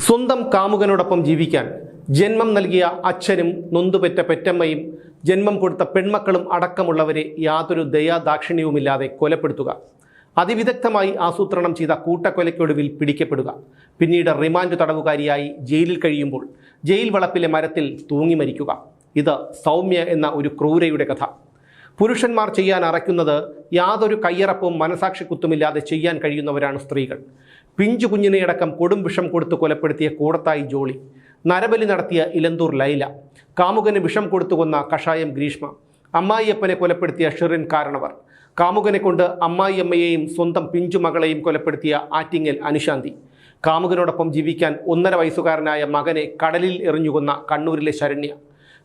സ്വന്തം കാമുകനോടൊപ്പം ജീവിക്കാൻ ജന്മം നൽകിയ അച്ഛനും നൊന്തുപെറ്റ പെറ്റമ്മയും ജന്മം കൊടുത്ത പെൺമക്കളും അടക്കമുള്ളവരെ യാതൊരു ദയാദാക്ഷിണ്യവുമില്ലാതെ കൊലപ്പെടുത്തുക, അതിവിദഗ്ധമായി ആസൂത്രണം ചെയ്ത കൂട്ടക്കൊലയ്ക്കൊടുവിൽ പിടിക്കപ്പെടുക, പിന്നീട് റിമാൻഡ് തടവുകാരിയായി ജയിലിൽ കഴിയുമ്പോൾ ജയിൽ വളപ്പിലെ മരത്തിൽ തൂങ്ങി മരിക്കുക. ഇത് സൗമ്യ എന്ന ഒരു ക്രൂരയുടെ കഥ. പുരുഷന്മാർ ചെയ്യാൻ അറയ്ക്കുന്നത് യാതൊരു കയ്യറപ്പും മനസാക്ഷിക്കുത്തുമില്ലാതെ ചെയ്യാൻ കഴിയുന്നവരാണ് സ്ത്രീകൾ. പിഞ്ചു കുഞ്ഞിനെയടക്കം കൊടും വിഷം കൊടുത്ത് കൊലപ്പെടുത്തിയ കൂടത്തായി ജോളി, നരബലി നടത്തിയ ഇലന്തൂർ ലൈല, കാമുകന് വിഷം കൊടുത്തു കൊന്ന കഷായം ഗ്രീഷ്മ, അമ്മായിയപ്പനെ കൊലപ്പെടുത്തിയ ഷിറിൻ കാരണവർ, കാമുകനെ കൊണ്ട് അമ്മായിയമ്മയെയും സ്വന്തം പിഞ്ചു മകളെയും കൊലപ്പെടുത്തിയ ആറ്റിങ്ങൽ അനുശാന്തി, കാമുകനോടൊപ്പം ജീവിക്കാൻ 1.5 വയസ്സുകാരനായ മകനെ കടലിൽ എറിഞ്ഞുകൊന്ന കണ്ണൂരിലെ ശരണ്യ,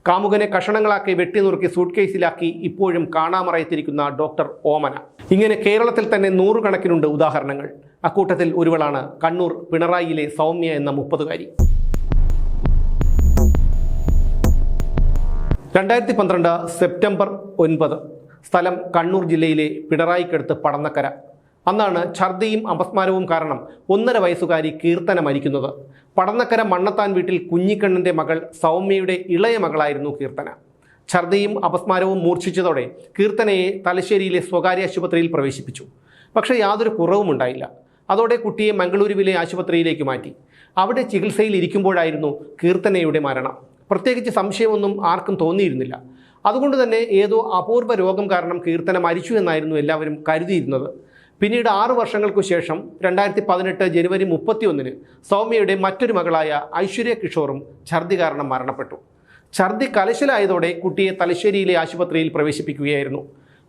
കാമുകനെ കഷണങ്ങളാക്കി വെട്ടിനുറുക്കി സൂട്ട് കേസിലാക്കി ഇപ്പോഴും കാണാമറയത്തിരിക്കുന്ന ഡോക്ടർ ഓമന. ഇങ്ങനെ കേരളത്തിൽ തന്നെ 100 കണക്കിനുണ്ട് ഉദാഹരണങ്ങൾ. അക്കൂട്ടത്തിൽ ഒരുവളാണ് കണ്ണൂർ പിണറായിയിലെ സൗമ്യ എന്ന 30കാരി. 2012 സെപ്റ്റംബർ 9, സ്ഥലം കണ്ണൂർ ജില്ലയിലെ പിണറായിക്കടുത്ത് പടന്നക്കര. അന്നാണ് ഛർദിയും അപസ്മാരവും കാരണം 1.5 വയസ്സുകാരി കീർത്തന മരിക്കുന്നത്. പടന്നക്കര മണ്ണത്താൻ വീട്ടിൽ കുഞ്ഞിക്കണ്ണൻ്റെ മകൾ സൗമ്യയുടെ ഇളയ മകളായിരുന്നു കീർത്തന. ഛർദിയും അപസ്മാരവും മൂർച്ഛിച്ചതോടെ കീർത്തനയെ തലശ്ശേരിയിലെ സ്വകാര്യ ആശുപത്രിയിൽ പ്രവേശിപ്പിച്ചു. പക്ഷേ യാതൊരു കുറവും ഉണ്ടായില്ല. അതോടെ കുട്ടിയെ മംഗളൂരുവിലെ ആശുപത്രിയിലേക്ക് മാറ്റി. അവിടെ ചികിത്സയിൽ ഇരിക്കുമ്പോഴായിരുന്നു കീർത്തനയുടെ മരണം. പ്രത്യേകിച്ച് സംശയമൊന്നും ആർക്കും തോന്നിയിരുന്നില്ല. അതുകൊണ്ട് തന്നെ ഏതോ അപൂർവ രോഗം കാരണം കീർത്തന മരിച്ചു എന്നായിരുന്നു എല്ലാവരും കരുതിയിരുന്നത്. പിന്നീട് 6 വർഷങ്ങൾക്കു ശേഷം 2018 ജനുവരി 31 സൗമ്യയുടെ മറ്റൊരു മകളായ ഐശ്വര്യ കിഷോറും ഛർദി കാരണം മരണപ്പെട്ടു. ഛർദി കലശലായതോടെ കുട്ടിയെ തലശ്ശേരിയിലെ ആശുപത്രിയിൽ പ്രവേശിപ്പിക്കുകയായിരുന്നു.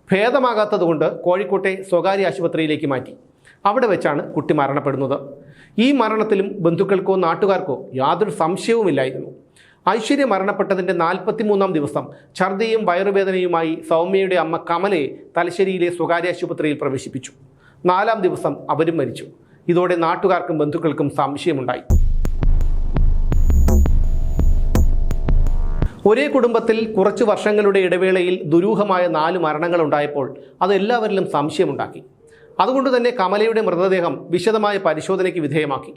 ഭേദമാകാത്തതുകൊണ്ട് കോഴിക്കോട്ടെ സ്വകാര്യ ആശുപത്രിയിലേക്ക് മാറ്റി. അവിടെ വെച്ചാണ് കുട്ടി മരണപ്പെടുന്നത്. ഈ മരണത്തിലും ബന്ധുക്കൾക്കോ നാട്ടുകാർക്കോ യാതൊരു സംശയവുമില്ലായിരുന്നു. ഐശ്വര്യ മരണപ്പെട്ടതിൻ്റെ 43-ാം ദിവസം ഛർദിയും വയറുവേദനയുമായി സൗമ്യയുടെ അമ്മ കമലയെ തലശ്ശേരിയിലെ സ്വകാര്യ ആശുപത്രിയിൽ പ്രവേശിപ്പിച്ചു. 4-ാം ദിവസം അവരും മരിച്ചു. ഇതോടെ നാട്ടുകാർക്കും ബന്ധുക്കൾക്കും സംശയമുണ്ടായി. ഒരേ കുടുംബത്തിൽ കുറച്ച് വർഷങ്ങളുടെ ഇടവേളയിൽ ദുരൂഹമായ 4 മരണങ്ങൾ ഉണ്ടായപ്പോൾ അത് എല്ലാവരിലും സംശയമുണ്ടാക്കി. അതുകൊണ്ട് തന്നെ കമലയുടെ മൃതദേഹം വിശദമായ പരിശോധനയ്ക്ക് വിധേയമാക്കി.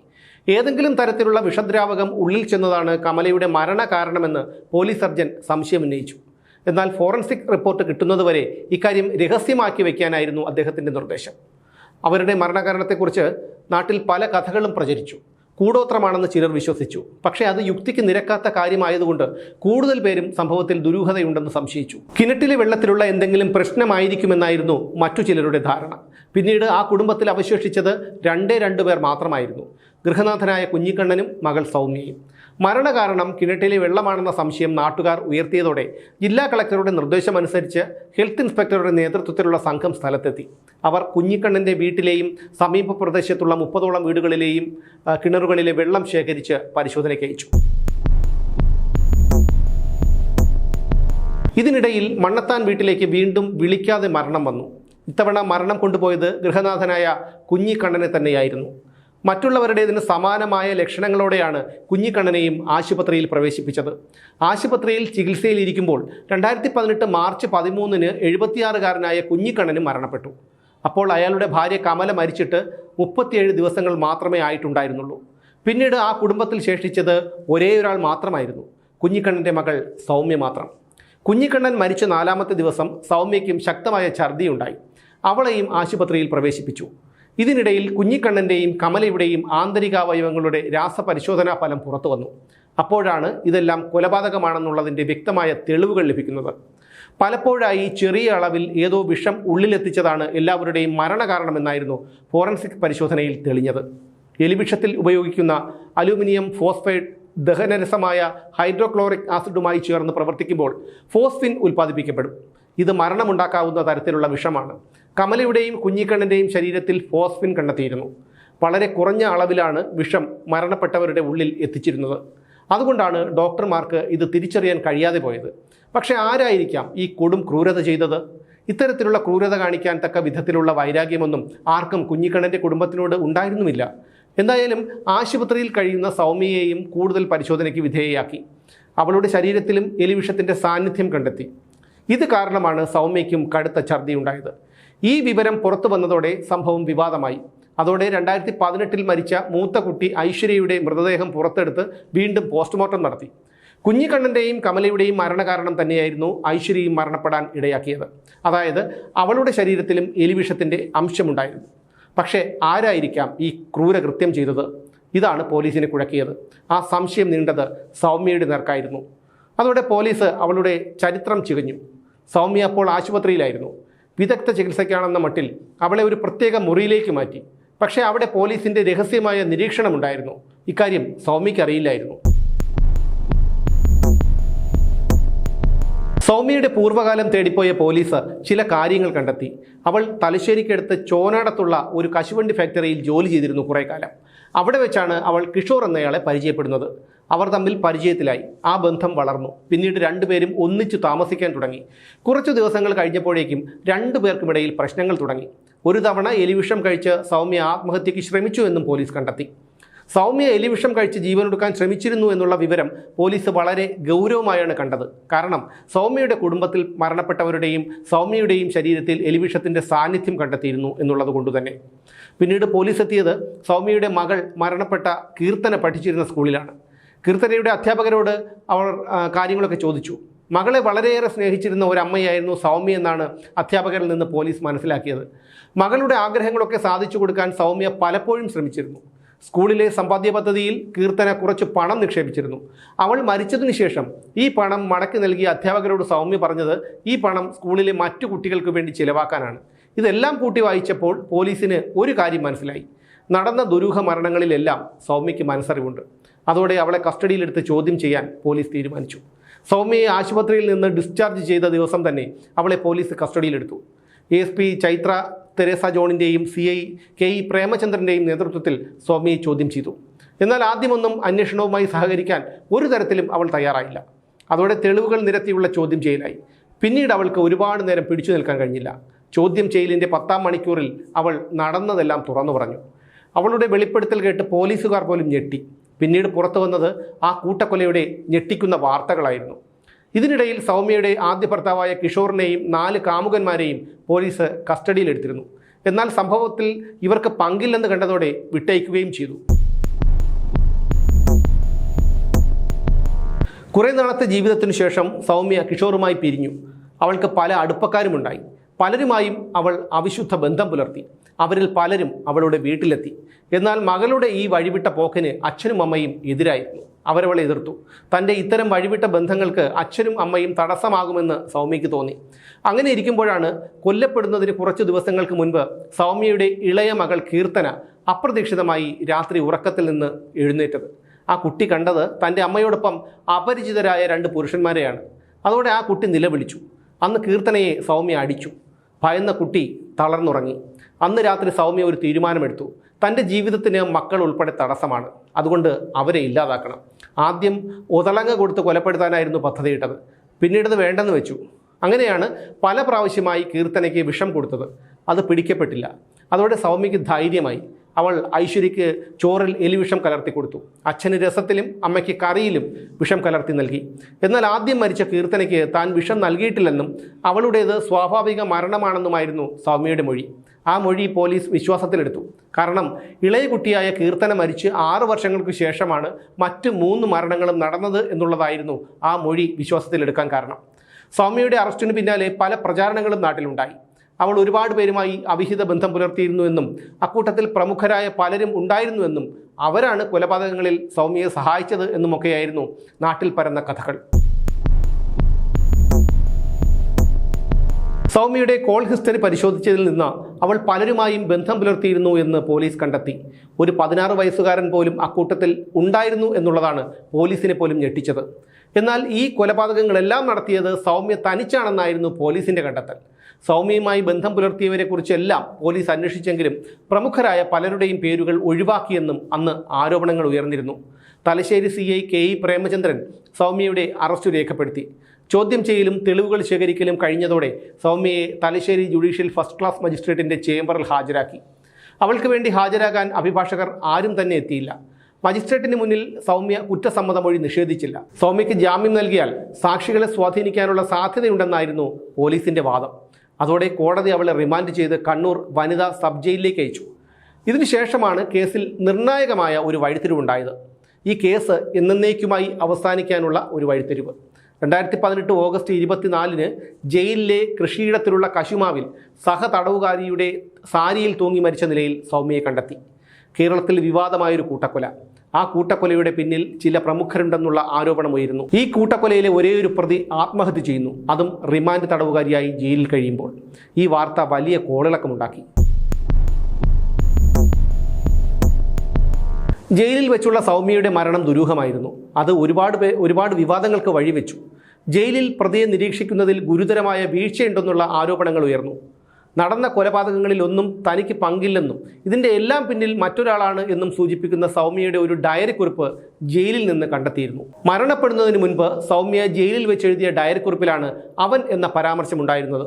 ഏതെങ്കിലും തരത്തിലുള്ള വിഷദ്രാവകം ഉള്ളിൽ ചെന്നതാണ് കമലയുടെ മരണ കാരണമെന്ന് പോലീസ് സർജൻ സംശയമുന്നയിച്ചു. എന്നാൽ ഫോറൻസിക് റിപ്പോർട്ട് കിട്ടുന്നതുവരെ ഇക്കാര്യം രഹസ്യമാക്കി വയ്ക്കാനായിരുന്നു അദ്ദേഹത്തിൻ്റെ നിർദ്ദേശം. അവരുടെ മരണകാരണത്തെക്കുറിച്ച് നാട്ടിൽ പല കഥകളും പ്രചരിച്ചു. കൂടോത്രമാണെന്ന് ചിലർ വിശ്വസിച്ചു. പക്ഷേ അത് യുക്തിക്ക് നിരക്കാത്ത കാര്യമായതുകൊണ്ട് കൂടുതൽ പേരും സംഭവത്തിൽ ദുരൂഹതയുണ്ടെന്ന് സംശയിച്ചു. കിണറ്റിലെ വെള്ളത്തിലുള്ള എന്തെങ്കിലും പ്രശ്നമായിരിക്കുമെന്നായിരുന്നു മറ്റു ചിലരുടെ ധാരണ. പിന്നീട് ആ കുടുംബത്തിൽ അവശേഷിച്ചത് 2 പേർ മാത്രമായിരുന്നു: ഗൃഹനാഥനായ കുഞ്ഞിക്കണ്ണനും മകൾ സൗമ്യയും. മരണകാരണം കിണറ്റിലെ വെള്ളമാണെന്ന സംശയം നാട്ടുകാർ ഉയർത്തിയതോടെ ജില്ലാ കളക്ടറുടെ നിർദ്ദേശമനുസരിച്ച് ഹെൽത്ത് ഇൻസ്പെക്ടറുടെ നേതൃത്വത്തിലുള്ള സംഘം സ്ഥലത്തെത്തി. അവർ കുഞ്ഞിക്കണ്ണൻ്റെ വീട്ടിലെയും സമീപ പ്രദേശത്തുള്ള 30ഓളം വീടുകളിലെയും കിണറുകളിലെ വെള്ളം ശേഖരിച്ച് പരിശോധനയ്ക്ക് അയച്ചു. ഇതിനിടയിൽ മണ്ണത്താൻ വീട്ടിലേക്ക് വീണ്ടും വിളിക്കാതെ മരണം വന്നു. ഇത്തവണ മരണം കൊണ്ടുപോയത് ഗൃഹനാഥനായ കുഞ്ഞിക്കണ്ണനെ തന്നെയായിരുന്നു. മറ്റുള്ളവരുടേതിന് സമാനമായ ലക്ഷണങ്ങളോടെയാണ് കുഞ്ഞിക്കണ്ണനെയും ആശുപത്രിയിൽ പ്രവേശിപ്പിച്ചത്. ആശുപത്രിയിൽ ചികിത്സയിലിരിക്കുമ്പോൾ 2018 മാർച്ച് 13 76-കാരനായ കുഞ്ഞിക്കണ്ണനും മരണപ്പെട്ടു. അപ്പോൾ അയാളുടെ ഭാര്യ കമല മരിച്ചിട്ട് 37 ദിവസങ്ങൾ മാത്രമേ ആയിട്ടുണ്ടായിരുന്നുള്ളൂ. പിന്നീട് ആ കുടുംബത്തിൽ ശേഷിച്ചത് ഒരേയൊരാൾ മാത്രമായിരുന്നു: കുഞ്ഞിക്കണ്ണൻ്റെ മകൾ സൗമ്യ മാത്രം. കുഞ്ഞിക്കണ്ണൻ മരിച്ച 4-ാമത്തെ ദിവസം സൗമ്യയ്ക്കും ശക്തമായ ഛർദിയുണ്ടായി. അവളെയും ആശുപത്രിയിൽ പ്രവേശിപ്പിച്ചു. ഇതിനിടയിൽ കുഞ്ഞിക്കണ്ണൻ്റെയും കമലയുടെയും ആന്തരികാവയവങ്ങളുടെ രാസപരിശോധനാ ഫലം പുറത്തു വന്നു. അപ്പോഴാണ് ഇതെല്ലാം കൊലപാതകമാണെന്നുള്ളതിൻ്റെ വ്യക്തമായ തെളിവുകൾ ലഭിക്കുന്നത്. പലപ്പോഴായി ചെറിയ അളവിൽ ഏതോ വിഷം ഉള്ളിലെത്തിച്ചതാണ് എല്ലാവരുടെയും മരണകാരണമെന്നായിരുന്നു ഫോറൻസിക് പരിശോധനയിൽ തെളിഞ്ഞത്. എലിവിഷത്തിൽ ഉപയോഗിക്കുന്ന അലൂമിനിയം ഫോസ്ഫൈഡ് ദഹനരസമായ ഹൈഡ്രോക്ലോറിക് ആസിഡുമായി ചേർന്ന് പ്രവർത്തിക്കുമ്പോൾ ഫോസ്ഫിൻ ഉൽപ്പാദിപ്പിക്കപ്പെടും. ഇത് മരണമുണ്ടാക്കാവുന്ന തരത്തിലുള്ള വിഷമാണ്. കമലയുടെയും കുഞ്ഞിക്കണ്ണൻ്റെയും ശരീരത്തിൽ ഫോസ്ഫിൻ കണ്ടെത്തിയിരുന്നു. വളരെ കുറഞ്ഞ അളവിലാണ് വിഷം മരണപ്പെട്ടവരുടെ ഉള്ളിൽ എത്തിച്ചിരുന്നത്. അതുകൊണ്ടാണ് ഡോക്ടർമാർക്ക് ഇത് തിരിച്ചറിയാൻ കഴിയാതെ പോയത്. പക്ഷേ ആരായിരിക്കാം ഈ കൊടും ക്രൂരത ചെയ്തത്? ഇത്തരത്തിലുള്ള ക്രൂരത കാണിക്കാൻ തക്ക വിധത്തിലുള്ള വൈരാഗ്യമൊന്നും ആർക്കും കുഞ്ഞിക്കണ്ണൻ്റെ കുടുംബത്തിനോട് ഉണ്ടായിരുന്നുമില്ല. എന്തായാലും ആശുപത്രിയിൽ കഴിയുന്ന സൗമ്യയെയും കൂടുതൽ പരിശോധനയ്ക്ക് വിധേയയാക്കി. അവളുടെ ശരീരത്തിലും എലിവിഷത്തിൻ്റെ സാന്നിധ്യം കണ്ടെത്തി. ഇത് കാരണമാണ് സൗമ്യയ്ക്കും കടുത്ത ഛർദി ഉണ്ടായത്. ഈ വിവരം പുറത്തു വന്നതോടെ സംഭവം വിവാദമായി. അതോടെ 2018 മരിച്ച മൂത്ത കുട്ടി ഐശ്വര്യയുടെ മൃതദേഹം പുറത്തെടുത്ത് വീണ്ടും പോസ്റ്റ്മോർട്ടം നടത്തി. കുഞ്ഞിക്കണ്ണൻ്റെയും കമലയുടെയും മരണകാരണം തന്നെയായിരുന്നു ഐശ്വര്യയും മരണപ്പെടാൻ ഇടയാക്കിയത്. അതായത് അവളുടെ ശരീരത്തിലും എലിവിഷത്തിൻ്റെ അംശമുണ്ടായിരുന്നു. പക്ഷേ ആരായിരിക്കാം ഈ ക്രൂരകൃത്യം ചെയ്തത്? ഇതാണ് പോലീസിനെ കുഴക്കിയത്. ആ സംശയം നീണ്ടത് സൗമ്യയുടെ നേർക്കായിരുന്നു. അതോടെ പോലീസ് അവളുടെ ചരിത്രം ചികഞ്ഞു. സൗമ്യ അപ്പോൾ ആശുപത്രിയിലായിരുന്നു. വിദഗ്ധ ചികിത്സയ്ക്കാണെന്ന മട്ടിൽ അവളെ ഒരു പ്രത്യേക മുറിയിലേക്ക് മാറ്റി. പക്ഷേ അവിടെ പോലീസിൻ്റെ രഹസ്യമായ നിരീക്ഷണമുണ്ടായിരുന്നു. ഇക്കാര്യം സൗമ്യയ്ക്ക് അറിയില്ലായിരുന്നു. സൗമ്യയുടെ പൂർവ്വകാലം തേടിപ്പോയ പോലീസ് ചില കാര്യങ്ങൾ കണ്ടെത്തി. അവൾ തലശ്ശേരിക്കടുത്ത് ചോനാടത്തുള്ള ഒരു കശുവണ്ടി ഫാക്ടറിയിൽ ജോലി ചെയ്തിരുന്നു കുറേ കാലം. അവിടെ വെച്ചാണ് അവൾ കിഷോർ എന്നയാളെ പരിചയപ്പെടുന്നത്. അവർ തമ്മിൽ പരിചയത്തിലായി. ആ ബന്ധം വളർന്നു. പിന്നീട് രണ്ടുപേരും ഒന്നിച്ചു താമസിക്കാൻ തുടങ്ങി. കുറച്ചു ദിവസങ്ങൾ കഴിഞ്ഞപ്പോഴേക്കും രണ്ടുപേർക്കുമിടയിൽ പ്രശ്നങ്ങൾ തുടങ്ങി. ഒരു തവണ എലിവിഷം കഴിച്ച് സൗമ്യ ആത്മഹത്യയ്ക്ക് ശ്രമിച്ചു എന്നും പോലീസ് കണ്ടെത്തി. സൗമ്യ എലിവിഷം കഴിച്ച് ജീവനൊടുക്കാൻ ശ്രമിച്ചിരുന്നു എന്നുള്ള വിവരം പോലീസ് വളരെ ഗൗരവമായാണ് കണ്ടത്. കാരണം സൗമ്യയുടെ കുടുംബത്തിൽ മരണപ്പെട്ടവരുടെയും സൗമ്യയുടെയും ശരീരത്തിൽ എലിവിഷത്തിൻ്റെ സാന്നിധ്യം കണ്ടെത്തിയിരുന്നു എന്നുള്ളത് കൊണ്ടുതന്നെ. പിന്നീട് പോലീസ് എത്തിയത് സൗമ്യയുടെ മകൾ മരണപ്പെട്ട കീർത്തന പഠിച്ചിരുന്ന സ്കൂളിലാണ്. കീർത്തനയുടെ അധ്യാപകരോട് അവർ കാര്യങ്ങളൊക്കെ ചോദിച്ചു. മകളെ വളരെയേറെ സ്നേഹിച്ചിരുന്ന ഒരമ്മയായിരുന്നു സൗമ്യ എന്നാണ് അധ്യാപകരിൽ നിന്ന് പോലീസ് മനസ്സിലാക്കിയത്. മകളുടെ ആഗ്രഹങ്ങളൊക്കെ സാധിച്ചു കൊടുക്കാൻ സൗമ്യ പലപ്പോഴും ശ്രമിച്ചിരുന്നു. സ്കൂളിലെ സമ്പാദ്യ പദ്ധതിയിൽ കീർത്തന കുറച്ച് പണം നിക്ഷേപിച്ചിരുന്നു. അവൾ മരിച്ചതിന് ശേഷം ഈ പണം മടക്കി നൽകിയ അധ്യാപകരോട് സൗമ്യ പറഞ്ഞത് ഈ പണം സ്കൂളിലെ മറ്റു കുട്ടികൾക്ക് വേണ്ടി ചിലവാക്കാനാണ്. ഇതെല്ലാം കൂട്ടി വായിച്ചപ്പോൾ പോലീസിന് ഒരു കാര്യം മനസ്സിലായി. നടന്ന ദുരൂഹ മരണങ്ങളിലെല്ലാം സൗമ്യയ്ക്ക് മനസ്സറിവുണ്ട്. അതോടെ അവളെ കസ്റ്റഡിയിലെടുത്ത് ചോദ്യം ചെയ്യാൻ പോലീസ് തീരുമാനിച്ചു. സൗമ്യയെ ആശുപത്രിയിൽ നിന്ന് ഡിസ്ചാർജ് ചെയ്ത ദിവസം തന്നെ അവളെ പോലീസ് കസ്റ്റഡിയിലെടുത്തു. ASP ചൈത്ര തെരേസ ജോണിൻ്റെയും CI KE പ്രേമചന്ദ്രൻ്റെയും നേതൃത്വത്തിൽ സൗമ്യയെ ചോദ്യം ചെയ്തു. എന്നാൽ ആദ്യമൊന്നും അന്വേഷണവുമായി സഹകരിക്കാൻ ഒരു തരത്തിലും അവൾ തയ്യാറായില്ല. അതോടെ തെളിവുകൾ നിരത്തിയുള്ള ചോദ്യം ചെയ്യലായി. പിന്നീട് അവൾക്ക് ഒരുപാട് നേരം പിടിച്ചു നിൽക്കാൻ കഴിഞ്ഞില്ല. ചോദ്യം ചെയ്യലിൻ്റെ 10ാം മണിക്കൂറിൽ അവൾ നടന്നതെല്ലാം തുറന്നു പറഞ്ഞു. അവളുടെ വെളിപ്പെടുത്തൽ കേട്ട് പോലീസുകാർ പോലും ഞെട്ടി. പിന്നീട് പുറത്തു വന്നത് ആ കൂട്ടക്കൊലയുടെ ഞെട്ടിക്കുന്ന വാർത്തകളായിരുന്നു. ഇതിനിടയിൽ സൗമ്യയുടെ ആദ്യ ഭർത്താവായ കിഷോറിനെയും 4 കാമുകന്മാരെയും പോലീസ് കസ്റ്റഡിയിലെടുത്തിരുന്നു. എന്നാൽ സംഭവത്തിൽ ഇവർക്ക് പങ്കില്ലെന്ന് കണ്ടതോടെ വിട്ടയക്കുകയും ചെയ്തു. കുറേ നാളത്തെ ജീവിതത്തിനു ശേഷം സൗമ്യ കിഷോറുമായി പിരിഞ്ഞു. അവൾക്ക് പല അടുപ്പക്കാരുമുണ്ടായി. പലരുമായും അവൾ അവിശുദ്ധ ബന്ധം പുലർത്തി. അവരിൽ പലരും അവളുടെ വീട്ടിലെത്തി. എന്നാൽ മകളുടെ ഈ വഴിവിട്ട പോക്കിന് അച്ഛനും അമ്മയും എതിരായിരുന്നു. അവരവളെ എതിർത്തു. തൻ്റെ ഇത്തരം വഴിവിട്ട ബന്ധങ്ങൾക്ക് അച്ഛനും അമ്മയും തടസ്സമാകുമെന്ന് സൗമ്യയ്ക്ക് തോന്നി. അങ്ങനെ ഇരിക്കുമ്പോഴാണ് കൊല്ലപ്പെടുന്നതിന് കുറച്ച് ദിവസങ്ങൾക്ക് മുൻപ് സൗമ്യയുടെ ഇളയ മകൾ കീർത്തന അപ്രതീക്ഷിതമായി രാത്രി ഉറക്കത്തിൽ നിന്ന് എഴുന്നേറ്റത്. ആ കുട്ടി കണ്ടത് തൻ്റെ അമ്മയോടൊപ്പം അപരിചിതരായ 2 പുരുഷന്മാരെയാണ്. അതോടെ ആ കുട്ടി നിലവിളിച്ചു. അന്ന് കീർത്തനയെ സൗമ്യ അടിച്ചു. ഭയന്ന കുട്ടി തളർന്നുറങ്ങി. അന്ന് രാത്രി സൗമ്യ ഒരു തീരുമാനമെടുത്തു. തൻ്റെ ജീവിതത്തിന് മക്കൾ ഉൾപ്പെടെ തടസ്സമാണ്. അതുകൊണ്ട് അവരെ ഇല്ലാതാക്കണം. ആദ്യം ഒതളങ്ങ കൊടുത്ത് കൊലപ്പെടുത്താനായിരുന്നു പദ്ധതിയിട്ടത്. പിന്നീടത് വേണ്ടെന്ന് വെച്ചു. അങ്ങനെയാണ് പല പ്രാവശ്യമായി കീർത്തനയ്ക്ക് വിഷം കൊടുത്തത്. അത് പിടിക്കപ്പെട്ടില്ല. അതോടെ സൗമ്യയ്ക്ക് ധൈര്യമായി. അവൾ ഐശ്വര്യയ്ക്ക് ചോറിൽ എലിവിഷം കലർത്തി കൊടുത്തു. അച്ഛന് രസത്തിലും അമ്മയ്ക്ക് കറിയിലും വിഷം കലർത്തി നൽകി. എന്നാൽ ആദ്യം മരിച്ച കീർത്തനയ്ക്ക് താൻ വിഷം നൽകിയിട്ടില്ലെന്നും അവളുടേത് സ്വാഭാവിക മരണമാണെന്നുമായിരുന്നു സൗമ്യയുടെ മൊഴി. ആ മൊഴി പോലീസ് വിശ്വാസത്തിലെടുത്തു. കാരണം ഇളയ കുട്ടിയായ കീർത്തന മരിച്ച് 6 വർഷങ്ങൾക്ക് ശേഷമാണ് മറ്റ് 3 മരണങ്ങളും നടന്നത് എന്നുള്ളതായിരുന്നു ആ മൊഴി വിശ്വാസത്തിലെടുക്കാൻ കാരണം. സൗമ്യയുടെ അറസ്റ്റിന് പിന്നാലെ പല പ്രചാരണങ്ങളും നാട്ടിലുണ്ടായി. അവൾ ഒരുപാട് പേരുമായി അവിഹിത ബന്ധം പുലർത്തിയിരുന്നുവെന്നും അക്കൂട്ടത്തിൽ പ്രമുഖരായ പലരും ഉണ്ടായിരുന്നുവെന്നും അവരാണ് കൊലപാതകങ്ങളിൽ സൗമ്യയെ സഹായിച്ചത് എന്നുമൊക്കെയായിരുന്നു നാട്ടിൽ പരന്ന കഥകൾ. സൗമ്യയുടെ കോൾ ഹിസ്റ്ററി പരിശോധിച്ചതിൽ നിന്ന് അവൾ പലരുമായും ബന്ധം പുലർത്തിയിരുന്നു എന്ന് പോലീസ് കണ്ടെത്തി. ഒരു 16 വയസ്സുകാരൻ പോലും അക്കൂട്ടത്തിൽ ഉണ്ടായിരുന്നു എന്നുള്ളതാണ് പോലീസിനെ പോലും ഞെട്ടിച്ചത്. എന്നാൽ ഈ കൊലപാതകങ്ങളെല്ലാം നടത്തിയത് സൗമ്യ തനിച്ചാണെന്നായിരുന്നു പോലീസിൻ്റെ കണ്ടെത്തൽ. സൗമ്യയുമായി ബന്ധം പുലർത്തിയവരെക്കുറിച്ചെല്ലാം പോലീസ് അന്വേഷിച്ചെങ്കിലും പ്രമുഖരായ പലരുടെയും പേരുകൾ ഒഴിവാക്കിയെന്നും അന്ന് ആരോപണങ്ങൾ ഉയർന്നിരുന്നു. തലശ്ശേരി CI KE പ്രേമചന്ദ്രൻ സൗമ്യയുടെ അറസ്റ്റ് രേഖപ്പെടുത്തി. ചോദ്യം ചെയ്യലും തെളിവുകൾ ശേഖരിക്കലും കഴിഞ്ഞതോടെ സൗമ്യയെ തലശ്ശേരി ജുഡീഷ്യൽ ഫസ്റ്റ് ക്ലാസ് മജിസ്ട്രേറ്റിൻ്റെ ചേംബറിൽ ഹാജരാക്കി. അവൾക്ക് വേണ്ടി ഹാജരാകാൻ അഭിഭാഷകർ ആരും തന്നെ എത്തിയില്ല. മജിസ്ട്രേറ്റിന് മുന്നിൽ സൗമ്യ കുറ്റസമ്മതമൊഴി നിഷേധിച്ചില്ല. സൗമ്യയ്ക്ക് ജാമ്യം നൽകിയാൽ സാക്ഷികളെ സ്വാധീനിക്കാനുള്ള സാധ്യതയുണ്ടെന്നായിരുന്നു പോലീസിൻ്റെ വാദം. അതോടെ കോടതി അവളെ റിമാൻഡ് ചെയ്ത് കണ്ണൂർ വനിതാ സബ് ജയിലിലേക്ക് അയച്ചു. ഇതിനുശേഷമാണ് കേസിൽ നിർണായകമായ ഒരു വഴിത്തിരിവുണ്ടായത്. ഈ കേസ് എന്നേക്കുമായി അവസാനിക്കാനുള്ള ഒരു വഴിത്തിരിവ്. 2018 ഓഗസ്റ്റ് 24-ന് ജയിലിലെ കൃഷിയിടത്തിലുള്ള കശുമാവിൽ തടവുകാരിയുടെ സാരിയിൽ തൂങ്ങി മരിച്ച നിലയിൽ സൗമ്യയെ കണ്ടെത്തി. കേരളത്തിൽ വിവാദമായൊരു കൂട്ടക്കൊല. ആ കൂട്ടക്കൊലയുടെ പിന്നിൽ ചില പ്രമുഖരുണ്ടെന്നുള്ള ആരോപണമുയരുന്നു. ഈ കൂട്ടക്കൊലയിലെ ഒരേയൊരു പ്രതി ആത്മഹത്യ ചെയ്യുന്നു, അതും റിമാൻഡ് തടവുകാരിയായി ജയിലിൽ കഴിയുമ്പോൾ. ഈ വാർത്ത വലിയ കോളിളക്കമുണ്ടാക്കി. ജയിലിൽ വെച്ചുള്ള സൗമ്യയുടെ മരണം ദുരൂഹമായിരുന്നു. അത് ഒരുപാട് വിവാദങ്ങൾക്ക് വഴിവെച്ചു. ജയിലിൽ പ്രതിയെ നിരീക്ഷിക്കുന്നതിൽ ഗുരുതരമായ വീഴ്ചയുണ്ടെന്നുള്ള ആരോപണങ്ങൾ ഉയർന്നു. നടന്ന കൊലപാതകങ്ങളിലൊന്നും തനിക്ക് പങ്കില്ലെന്നും ഇതിൻ്റെ എല്ലാം പിന്നിൽ മറ്റൊരാളാണ് എന്നും സൂചിപ്പിക്കുന്ന സൗമ്യയുടെ ഒരു ഡയറിക്കുറിപ്പ് ജയിലിൽ നിന്ന് കണ്ടെത്തിയിരുന്നു. മരണപ്പെടുന്നതിന് മുൻപ് സൗമ്യ ജയിലിൽ വെച്ചെഴുതിയ ഡയറിക്കുറിപ്പിലാണ് അവൻ എന്ന പരാമർശമുണ്ടായിരുന്നത്.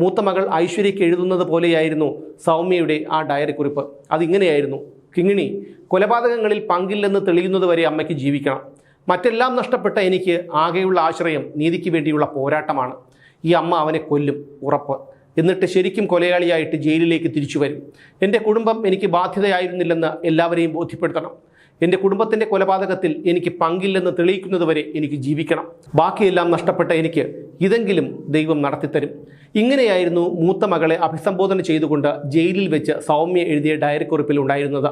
മൂത്ത മകൾ ഐശ്വര്യയ്ക്ക് എഴുതുന്നത് പോലെയായിരുന്നു സൗമ്യയുടെ ആ ഡയറിക്കുറിപ്പ്. അതിങ്ങനെയായിരുന്നു: കിങ്ങിണി, കൊലപാതകങ്ങളിൽ പങ്കില്ലെന്ന് തെളിയുന്നതുവരെ അമ്മയ്ക്ക് ജീവിക്കണം. മറ്റെല്ലാം നഷ്ടപ്പെട്ട എനിക്ക് ആകെയുള്ള ആശ്രയം നീതിക്ക് വേണ്ടിയുള്ള പോരാട്ടമാണ്. ഈ അമ്മ അവനെ കൊല്ലും, ഉറപ്പ്. എന്നിട്ട് ശരിക്കും കൊലയാളിയായിട്ട് ജയിലിലേക്ക് തിരിച്ചു വരും. എൻ്റെ കുടുംബം എനിക്ക് ബാധ്യതയായിരുന്നില്ലെന്ന് എല്ലാവരെയും ബോധ്യപ്പെടുത്തണം. എൻ്റെ കുടുംബത്തിൻ്റെ കൊലപാതകത്തിൽ എനിക്ക് പങ്കില്ലെന്ന് തെളിയിക്കുന്നതുവരെ എനിക്ക് ജീവിക്കണം. ബാക്കിയെല്ലാം നഷ്ടപ്പെട്ട എനിക്ക് ഇതെങ്കിലും ദൈവം നടത്തിത്തരും. ഇങ്ങനെയായിരുന്നു മൂത്ത മകളെ അഭിസംബോധന ചെയ്തുകൊണ്ട് ജയിലിൽ വെച്ച് സൗമ്യ എഴുതിയ ഡയറിക്കുറിപ്പിൽ ഉണ്ടായിരുന്നത്.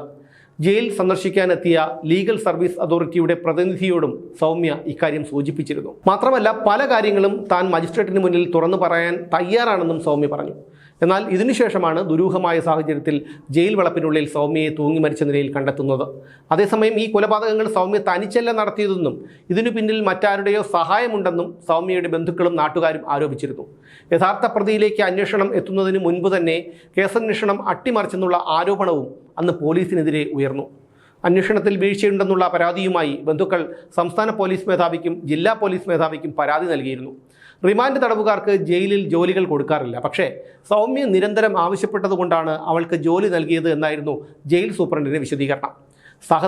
ജയിൽ സന്ദർശിക്കാനെത്തിയ ലീഗൽ സർവീസ് അതോറിറ്റിയുടെ പ്രതിനിധിയോടും സൗമ്യ ഇക്കാര്യം സൂചിപ്പിച്ചിരുന്നു. മാത്രമല്ല, പല കാര്യങ്ങളും താൻ മജിസ്ട്രേറ്റിന് മുന്നിൽ തുറന്നു പറയാൻ തയ്യാറാണെന്നും സൗമ്യ പറഞ്ഞു. എന്നാൽ ഇതിനുശേഷമാണ് ദുരൂഹമായ സാഹചര്യത്തിൽ ജയിൽ വളപ്പിനുള്ളിൽ സൗമ്യയെ തൂങ്ങി മരിച്ച നിലയിൽ കണ്ടെത്തുന്നത്. അതേസമയം ഈ കൊലപാതകങ്ങൾ സൗമ്യ തനിച്ചല്ല നടത്തിയതെന്നും ഇതിനു പിന്നിൽ മറ്റാരുടെയോ സഹായമുണ്ടെന്നും സൗമ്യയുടെ ബന്ധുക്കളും നാട്ടുകാരും ആരോപിച്ചിരുന്നു. യഥാർത്ഥ പ്രതിയിലേക്ക് അന്വേഷണം എത്തുന്നതിന് മുൻപ് തന്നെ കേസന്വേഷണം അട്ടിമറിച്ചെന്നുള്ള ആരോപണവും അന്ന് പോലീസിനെതിരെ ഉയർന്നു. അന്വേഷണത്തിൽ വീഴ്ചയുണ്ടെന്നുള്ള പരാതിയുമായി ബന്ധുക്കൾ സംസ്ഥാന പോലീസ് മേധാവിക്കും ജില്ലാ പോലീസ് മേധാവിക്കും പരാതി നൽകിയിരുന്നു. റിമാൻഡ് തടവുകാർക്ക് ജയിലിൽ ജോലികൾ കൊടുക്കാറില്ല, പക്ഷേ സൗമ്യ നിരന്തരം ആവശ്യപ്പെട്ടതുകൊണ്ടാണ് അവൾക്ക് ജോലി നൽകിയത് എന്നായിരുന്നു ജയിൽ സൂപ്രണ്ടിൻ്റെ വിശദീകരണം.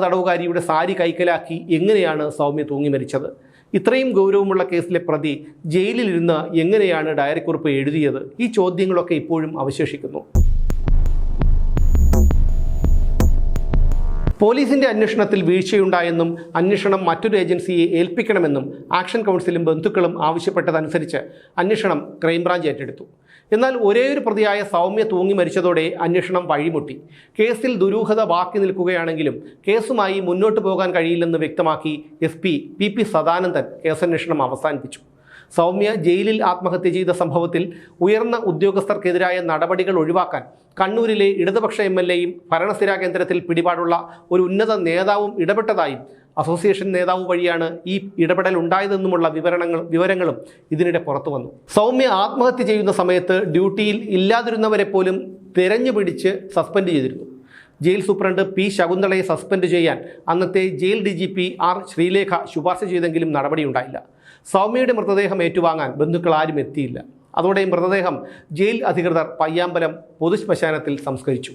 തടവുകാരിയുടെ സാരി കൈക്കലാക്കി എങ്ങനെയാണ് സൗമ്യ തൂങ്ങി മരിച്ചത്? ഇത്രയും ഗൗരവമുള്ള കേസിലെ പ്രതി ജയിലിലിരുന്ന് എങ്ങനെയാണ് ഡയറിക്കുറിപ്പ് എഴുതിയത്? ഈ ചോദ്യങ്ങളൊക്കെ ഇപ്പോഴും അവശേഷിക്കുന്നു. പോലീസിന്റെ അന്വേഷണത്തിൽ വീഴ്ചയുണ്ടായെന്നും അന്വേഷണം മറ്റൊരു ഏജൻസിയെ ഏൽപ്പിക്കണമെന്നും ആക്ഷൻ കൗൺസിലും ബന്ധുക്കളും ആവശ്യപ്പെട്ടതനുസരിച്ച് അന്വേഷണം ക്രൈംബ്രാഞ്ച് ഏറ്റെടുത്തു. എന്നാൽ ഒരേയൊരു പ്രതിയായ സൗമ്യ തൂങ്ങി മരിച്ചതോടെ അന്വേഷണം വഴിമുട്ടി. കേസിൽ ദുരൂഹത ബാക്കി നിൽക്കുകയാണെങ്കിലും കേസുമായി മുന്നോട്ട് പോകാൻ കഴിയില്ലെന്ന് വ്യക്തമാക്കി SP PP സദാനന്ദൻ കേസന്വേഷണം അവസാനിപ്പിച്ചു. സൗമ്യ ജയിലിൽ ആത്മഹത്യ ചെയ്ത സംഭവത്തിൽ ഉയർന്ന ഉദ്യോഗസ്ഥർക്കെതിരായ നടപടികൾ ഒഴിവാക്കാൻ കണ്ണൂരിലെ ഇടതുപക്ഷ MLAയും ഭരണസ്ഥിരാ കേന്ദ്രത്തിൽ പിടിപാടുള്ള ഒരു ഉന്നത നേതാവും ഇടപെട്ടതായും അസോസിയേഷൻ നേതാവ് വഴിയാണ് ഈ ഇടപെടൽ ഉണ്ടായതെന്നുമുള്ള വിവരങ്ങളും ഇതിനിടെ പുറത്തു വന്നു. സൗമ്യ ആത്മഹത്യ ചെയ്യുന്ന സമയത്ത് ഡ്യൂട്ടിയിൽ ഇല്ലാതിരുന്നവരെ പോലും തെരഞ്ഞുപിടിച്ച് സസ്പെൻഡ് ചെയ്തിരുന്നു. ജയിൽ സൂപ്രണ്ട് P ശകുന്തളയെ സസ്പെൻഡ് ചെയ്യാൻ അന്നത്തെ ജയിൽ DGP R ശ്രീലേഖ ശുപാർശ ചെയ്തെങ്കിലും നടപടിയുണ്ടായില്ല. സൗമ്യയുടെ മൃതദേഹം ഏറ്റുവാങ്ങാൻ ബന്ധുക്കൾ ആരും എത്തിയില്ല. അതോടെ മൃതദേഹം ജയിൽ അധികൃതർ പയ്യാമ്പലം പൊതുശ്മശാനത്തിൽ സംസ്കരിച്ചു.